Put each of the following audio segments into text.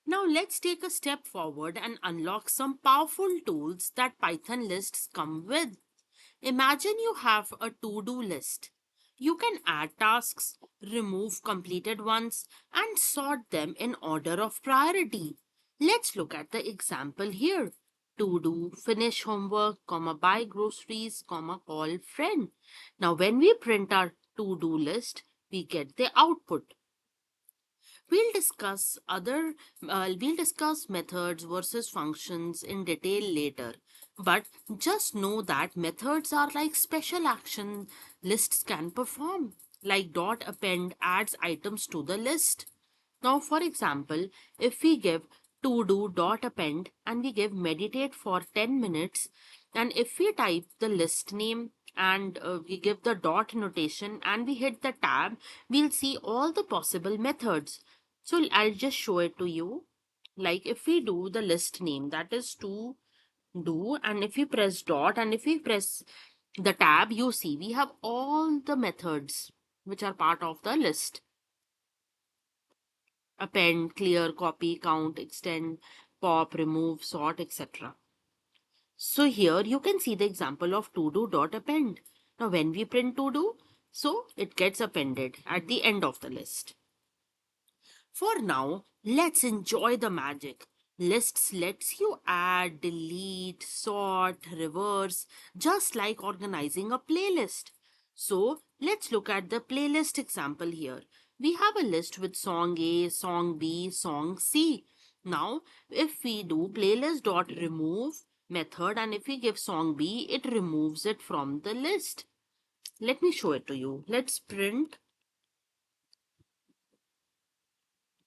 Now let's take a step forward and unlock some powerful tools that Python lists come with. Imagine you have a to-do list. You can add tasks, remove completed ones, and sort them in order of priority. Let's look at the example here. To do, finish homework, comma, buy groceries, comma, call friend. Now when we print our to-do list, we get the output. We'll discuss we'll discuss methods versus functions in detail later. But just know that methods are like special action lists can perform. Like dot append adds items to the list. Now, for example, if we give to do dot append and we give meditate for 10 minutes, and if we type the list name and we give the dot notation and we hit the tab, we'll see all the possible methods. So I'll just show it to you. Like if we do the list name, that is to do, and if we press dot and if we press the tab, you see we have all the methods which are part of the list: append, clear, copy, count, extend, pop, remove, sort, etc. So here you can see the example of to do dot append. Now when we print to do, so it gets appended at the end of the list. For now, let's enjoy the magic. Lists lets you add, delete, sort, reverse, just like organizing a playlist. So let's look at the playlist example here. We have a list with song A, song B, song C. Now, if we do playlist.remove method and if we give song B, it removes it from the list. Let me show it to you. Let's print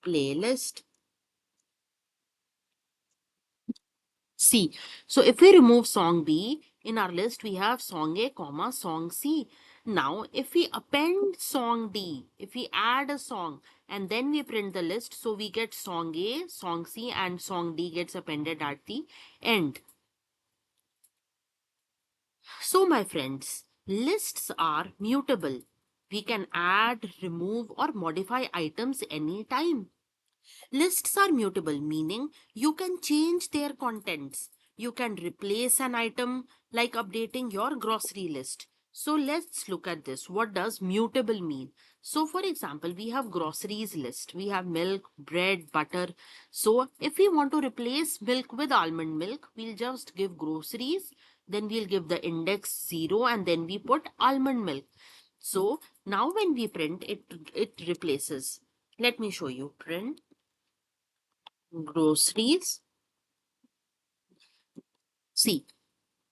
playlist C. So if we remove song B, in our list we have song A, comma, song C. Now if we append song D, if we add a song and then we print the list, so we get song A, song C and song D gets appended at the end. So my friends, lists are mutable. We can add, remove or modify items anytime. Lists are mutable, meaning you can change their contents. You can replace an item like updating your grocery list. So let's look at this. What does mutable mean? So for example, we have groceries list. We have milk, bread, butter. So if we want to replace milk with almond milk, we'll just give groceries. Then we'll give the index 0 and then we put almond milk. So now when we print it replaces. Let me show you. Print groceries. See,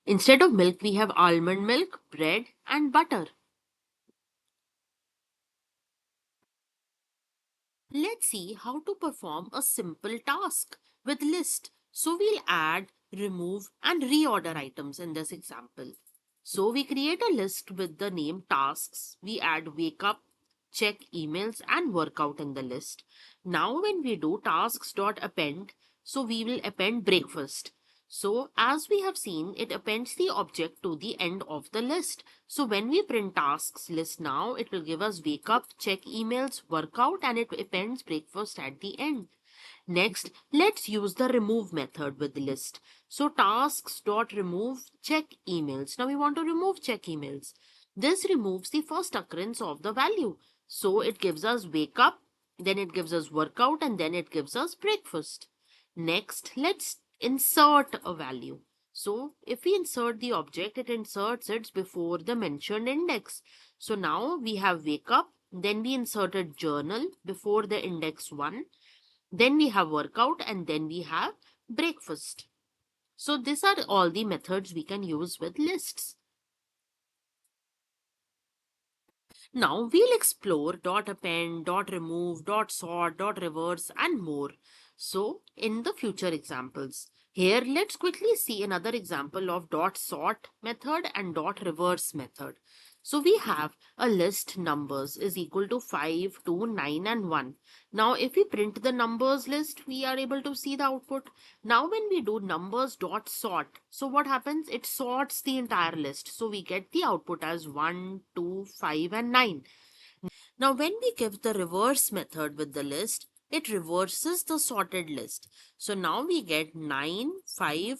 instead of milk, we have almond milk, bread, and butter. Let's see how to perform a simple task with list. So we'll add, remove, and reorder items in this example. So we create a list with the name tasks. We add wake up, check emails, and workout in the list. Now when we do tasks.append, so we will append breakfast. So as we have seen, it appends the object to the end of the list. So when we print tasks list now, it will give us wake up, check emails, workout, and it appends breakfast at the end. Next, let's use the remove method with the list. So tasks.remove check emails. Now we want to remove check emails. This removes the first occurrence of the value. So it gives us wake up, then it gives us workout, and then it gives us breakfast. Next, let's insert a value. So if we insert the object, it inserts it before the mentioned index. So now we have wake up, then we inserted journal before the index 1, then we have workout, and then we have breakfast. So these are all the methods we can use with lists. Now we'll explore dot append, dot remove, dot sort, dot reverse, and more. So in the future examples, here let's quickly see another example of dot sort method and dot reverse method. So we have a list numbers is equal to 5, 2, 9 and 1. Now if we print the numbers list, we are able to see the output. Now when we do numbers dot sort, so what happens? It sorts the entire list. So we get the output as 1, 2, 5 and 9. Now, when we give the reverse method with the list, it reverses the sorted list. So now we get 9, 5,